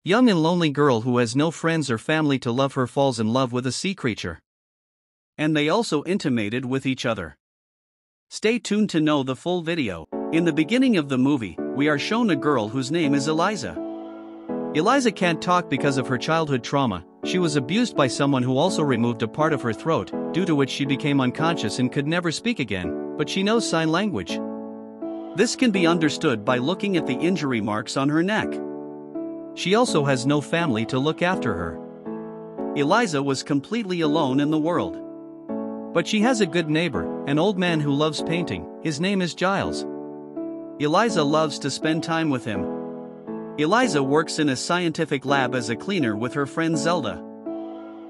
Young and lonely girl who has no friends or family to love her falls in love with a sea creature. And they also intimated with each other. Stay tuned to know the full video. In the beginning of the movie, we are shown a girl whose name is Eliza. Eliza can't talk because of her childhood trauma. She was abused by someone who also removed a part of her throat, due to which she became unconscious and could never speak again, but she knows sign language. This can be understood by looking at the injury marks on her neck. She also has no family to look after her. Eliza was completely alone in the world. But she has a good neighbor, an old man who loves painting. His name is Giles. Eliza loves to spend time with him. Eliza works in a scientific lab as a cleaner with her friend Zelda.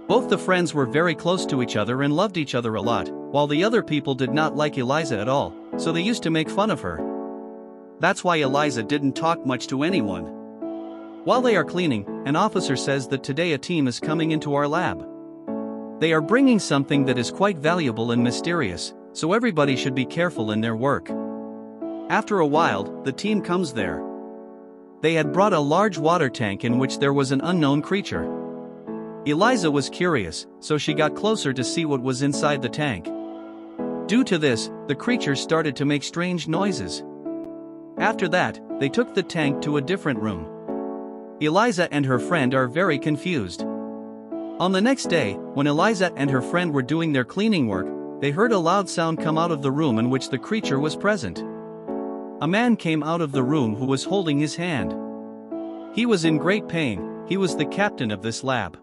Both the friends were very close to each other and loved each other a lot, while the other people did not like Eliza at all, so they used to make fun of her. That's why Eliza didn't talk much to anyone. While they are cleaning, an officer says that today a team is coming into our lab. They are bringing something that is quite valuable and mysterious, so everybody should be careful in their work. After a while, the team comes there. They had brought a large water tank in which there was an unknown creature. Eliza was curious, so she got closer to see what was inside the tank. Due to this, the creature started to make strange noises. After that, they took the tank to a different room. Eliza and her friend are very confused. On the next day, when Eliza and her friend were doing their cleaning work, they heard a loud sound come out of the room in which the creature was present. A man came out of the room who was holding his hand. He was in great pain. He was the captain of this lab.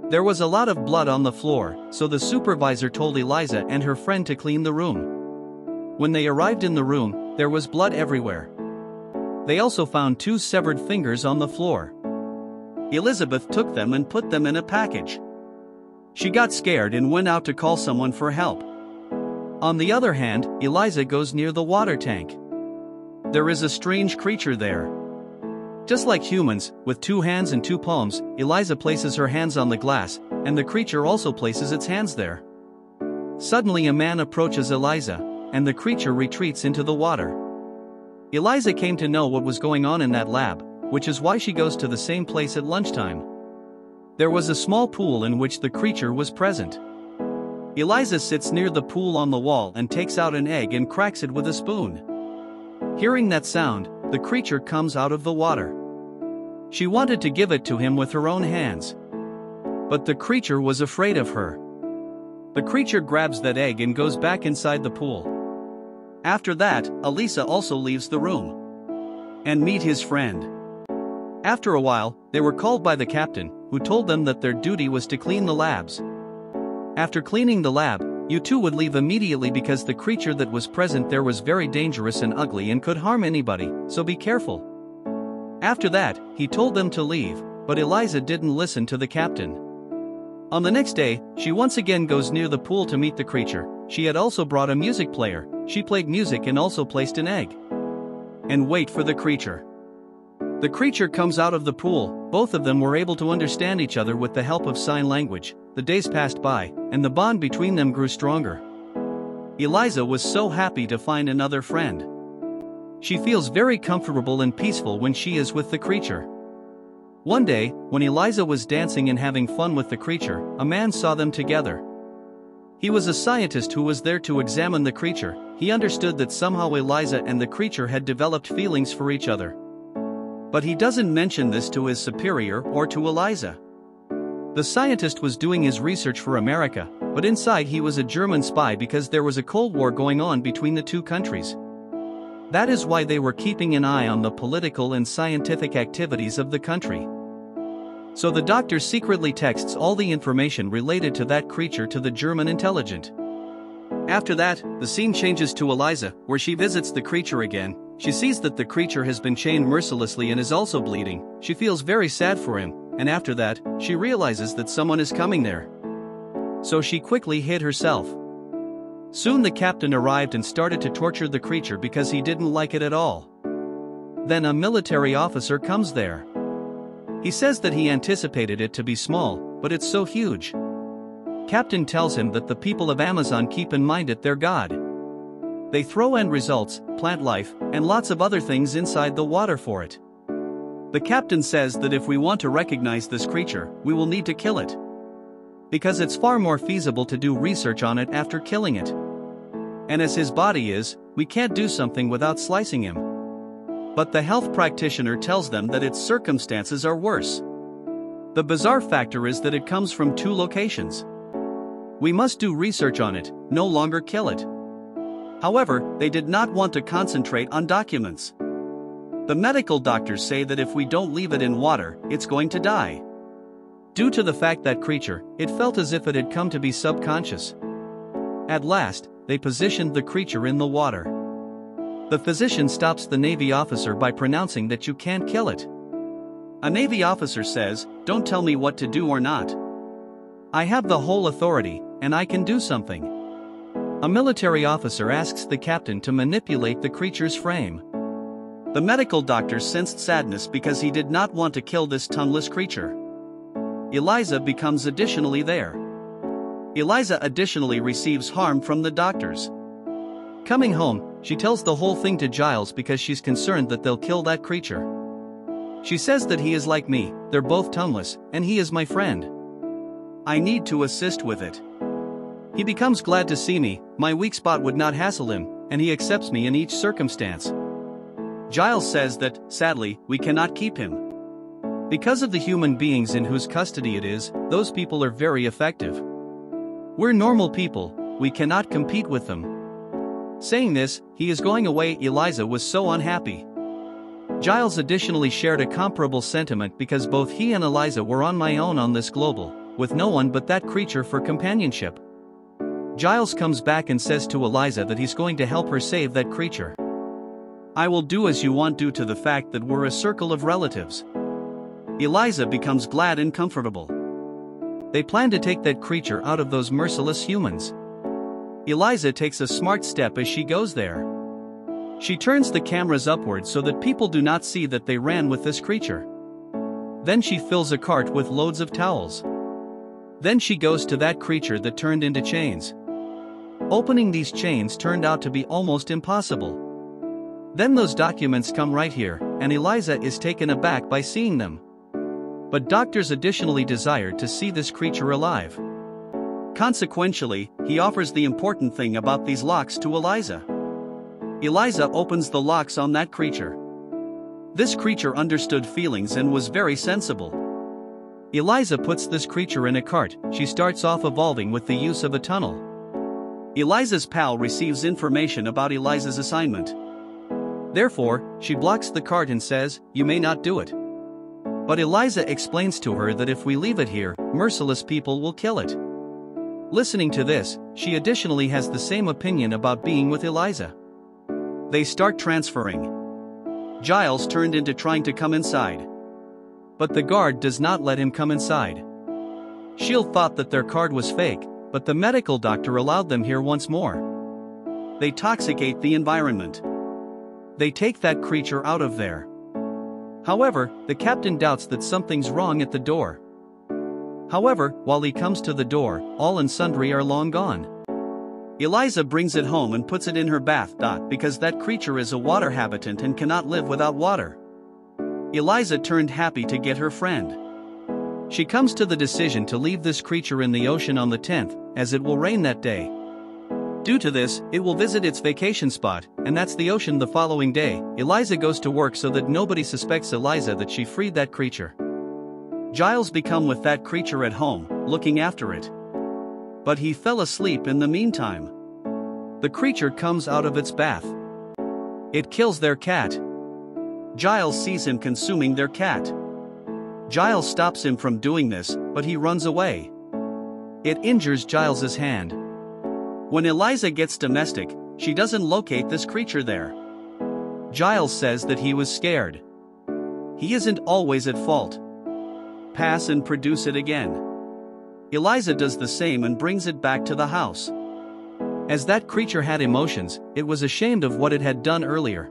There was a lot of blood on the floor, so the supervisor told Eliza and her friend to clean the room. When they arrived in the room, there was blood everywhere. They also found 2 severed fingers on the floor. Elizabeth took them and put them in a package. She got scared and went out to call someone for help. On the other hand, Eliza goes near the water tank. There is a strange creature there. Just like humans, with 2 hands and 2 palms, Eliza places her hands on the glass, and the creature also places its hands there. Suddenly a man approaches Eliza, and the creature retreats into the water. Eliza came to know what was going on in that lab, which is why she goes to the same place at lunchtime. There was a small pool in which the creature was present. Eliza sits near the pool on the wall and takes out an egg and cracks it with a spoon. Hearing that sound, the creature comes out of the water. She wanted to give it to him with her own hands. But the creature was afraid of her. The creature grabs that egg and goes back inside the pool. After that, Elisa also leaves the room and meet his friend. After a while, they were called by the captain, who told them that their duty was to clean the labs. After cleaning the lab, you two would leave immediately because the creature that was present there was very dangerous and ugly and could harm anybody, so be careful. After that, he told them to leave, but Eliza didn't listen to the captain. On the next day, she once again goes near the pool to meet the creature. She had also brought a music player. She played music and also placed an egg. And wait for the creature. The creature comes out of the pool. Both of them were able to understand each other with the help of sign language. The days passed by, and the bond between them grew stronger. Eliza was so happy to find another friend. She feels very comfortable and peaceful when she is with the creature. One day, when Eliza was dancing and having fun with the creature, a man saw them together. He was a scientist who was there to examine the creature. He understood that somehow Eliza and the creature had developed feelings for each other. But he doesn't mention this to his superior or to Eliza. The scientist was doing his research for America, but inside he was a German spy because there was a Cold War going on between the two countries. That is why they were keeping an eye on the political and scientific activities of the country. So the doctor secretly texts all the information related to that creature to the German intelligence. After that, the scene changes to Eliza, where she visits the creature again. She sees that the creature has been chained mercilessly and is also bleeding. She feels very sad for him, and after that, she realizes that someone is coming there. So she quickly hid herself. Soon the captain arrived and started to torture the creature because he didn't like it at all. Then a military officer comes there. He says that he anticipated it to be small, but it's so huge. Captain tells him that the people of Amazon keep in mind it their god. They throw end results, plant life, and lots of other things inside the water for it. The captain says that if we want to recognize this creature, we will need to kill it. Because it's far more feasible to do research on it after killing it. And as his body is, we can't do something without slicing him. But the health practitioner tells them that its circumstances are worse. The bizarre factor is that it comes from 2 locations. We must do research on it, no longer kill it. However, they did not want to concentrate on documents. The medical doctors say that if we don't leave it in water, it's going to die. Due to the fact that creature, it felt as if it had come to be subconscious. At last, they positioned the creature in the water. The physician stops the Navy officer by pronouncing that you can't kill it. A Navy officer says, "Don't tell me what to do or not. I have the whole authority, and I can do something." A military officer asks the captain to manipulate the creature's frame. The medical doctor sensed sadness because he did not want to kill this tongueless creature. Eliza becomes additionally there. Eliza additionally receives harm from the doctors. Coming home, she tells the whole thing to Giles because she's concerned that they'll kill that creature. She says that he is like me, they're both tongueless, and he is my friend. I need to assist with it. He becomes glad to see me, my weak spot would not hassle him, and he accepts me in each circumstance. Giles says that, sadly, we cannot keep him. Because of the human beings in whose custody it is, those people are very effective. We're normal people, we cannot compete with them. Saying this, he is going away. Eliza was so unhappy. Giles additionally shared a comparable sentiment because both he and Eliza were on my own on this global, with no one but that creature for companionship. Giles comes back and says to Eliza that he's going to help her save that creature. I will do as you want due to the fact that we're a circle of relatives. Eliza becomes glad and comfortable. They plan to take that creature out of those merciless humans. Eliza takes a smart step as she goes there. She turns the cameras upward so that people do not see that they ran with this creature. Then she fills a cart with loads of towels. Then she goes to that creature that turned into chains. Opening these chains turned out to be almost impossible. Then those documents come right here, and Eliza is taken aback by seeing them. But doctors additionally desired to see this creature alive. Consequentially, he offers the important thing about these locks to Eliza. Eliza opens the locks on that creature. This creature understood feelings and was very sensible. Eliza puts this creature in a cart. She starts off evolving with the use of a tunnel. Eliza's pal receives information about Eliza's assignment. Therefore, she blocks the cart and says, "You may not do it." But Eliza explains to her that if we leave it here, merciless people will kill it. Listening to this, she additionally has the same opinion about being with Eliza. They start transferring. Giles turned into trying to come inside. But the guard does not let him come inside. Shield thought that their card was fake, but the medical doctor allowed them here once more. They toxicate the environment. They take that creature out of there. However, the captain doubts that something's wrong at the door. However, while he comes to the door, all and sundry are long gone. Eliza brings it home and puts it in her bath. Because that creature is a water habitant and cannot live without water. Eliza turned happy to get her friend. She comes to the decision to leave this creature in the ocean on the 10th, as it will rain that day. Due to this, it will visit its vacation spot, and that's the ocean the following day. Eliza goes to work so that nobody suspects Eliza that she freed that creature. Giles become with that creature at home, looking after it. But he fell asleep in the meantime. The creature comes out of its bath. It kills their cat. Giles sees him consuming their cat. Giles stops him from doing this, but he runs away. It injures Giles's hand. When Eliza gets domestic, she doesn't locate this creature there. Giles says that he was scared. He isn't always at fault. Pass and produce it again. Eliza does the same and brings it back to the house. As that creature had emotions, it was ashamed of what it had done earlier.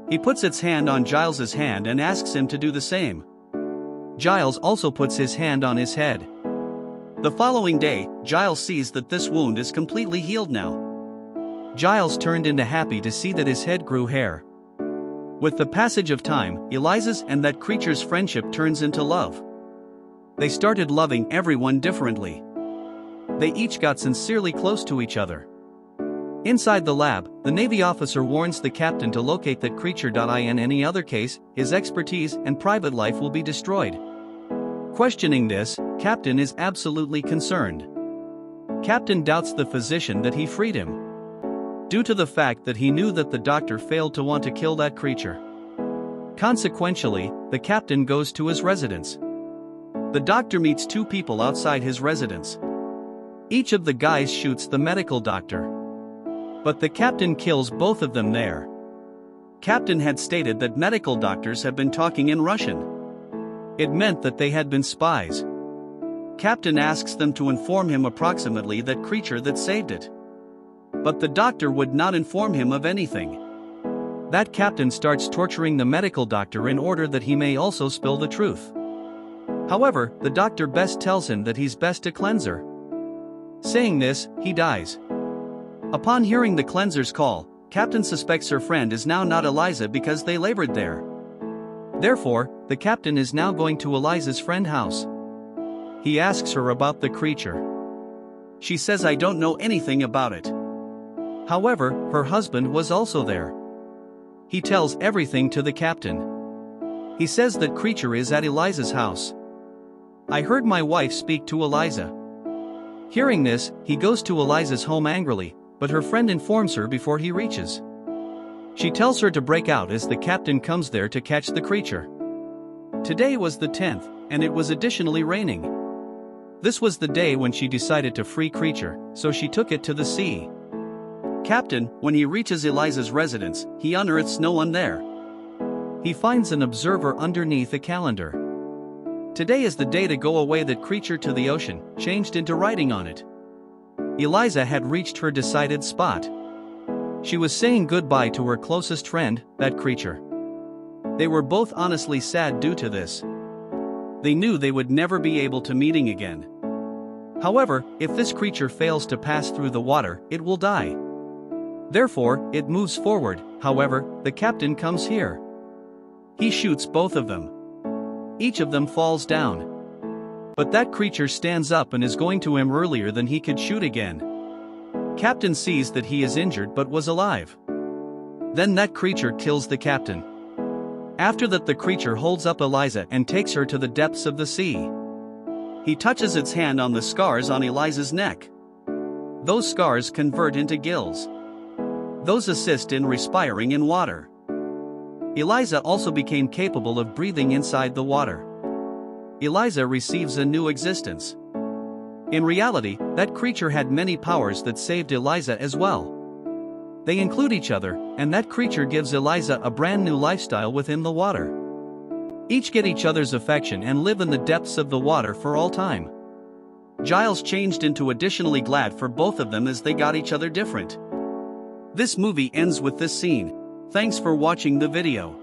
He puts its hand on Giles's hand and asks him to do the same. Giles also puts his hand on his head. The following day, Giles sees that this wound is completely healed now. Giles turned into happy to see that his head grew hair. With the passage of time, Eliza's and that creature's friendship turns into love. They started loving everyone differently. They each got sincerely close to each other. Inside the lab, the Navy officer warns the captain to locate that creature. In any other case, his expertise and private life will be destroyed. Questioning this, Captain is absolutely concerned. Captain doubts the physician that he freed him, due to the fact that he knew that the doctor failed to want to kill that creature. Consequentially, the captain goes to his residence. The doctor meets two people outside his residence. Each of the guys shoots the medical doctor, but the captain kills both of them there. Captain had stated that medical doctors have been talking in Russian. It meant that they had been spies. Captain asks them to inform him approximately that creature that saved it, but the doctor would not inform him of anything. That captain starts torturing the medical doctor in order that he may also spill the truth. However, the doctor best tells him that he's best to cleanse her. Saying this, he dies. Upon hearing the cleanser's call, Captain suspects her friend is now not Eliza because they labored there. Therefore, the captain is now going to Eliza's friend's house. He asks her about the creature. She says, "I don't know anything about it." However, her husband was also there. He tells everything to the captain. He says that creature is at Eliza's house. "I heard my wife speak to Eliza." Hearing this, he goes to Eliza's home angrily, but her friend informs her before he reaches. She tells her to break out as the captain comes there to catch the creature. Today was the 10th, and it was additionally raining. This was the day when she decided to free creature, so she took it to the sea. Captain, when he reaches Eliza's residence, he unearths no one there. He finds an observer underneath a calendar. Today is the day to go away. That creature to the ocean, changed into writing on it. Eliza had reached her decided spot. She was saying goodbye to her closest friend, that creature. They were both honestly sad due to this. They knew they would never be able to meeting again. However, if this creature fails to pass through the water, it will die. Therefore, it moves forward. However, the captain comes here. He shoots both of them. Each of them falls down. But that creature stands up and is going to him earlier than he could shoot again. Captain sees that he is injured but was alive. Then that creature kills the captain. After that, the creature holds up Eliza and takes her to the depths of the sea. He touches its hand on the scars on Eliza's neck. Those scars convert into gills. Those assist in respiring in water. Eliza also became capable of breathing inside the water. Eliza receives a new existence. In reality, that creature had many powers that saved Eliza as well. They include each other, and that creature gives Eliza a brand new lifestyle within the water. Each get each other's affection and live in the depths of the water for all time. Giles changed into additionally glad for both of them as they got each other different. This movie ends with this scene. Thanks for watching the video.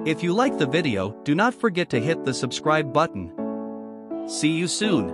If you like the video, do not forget to hit the subscribe button. See you soon.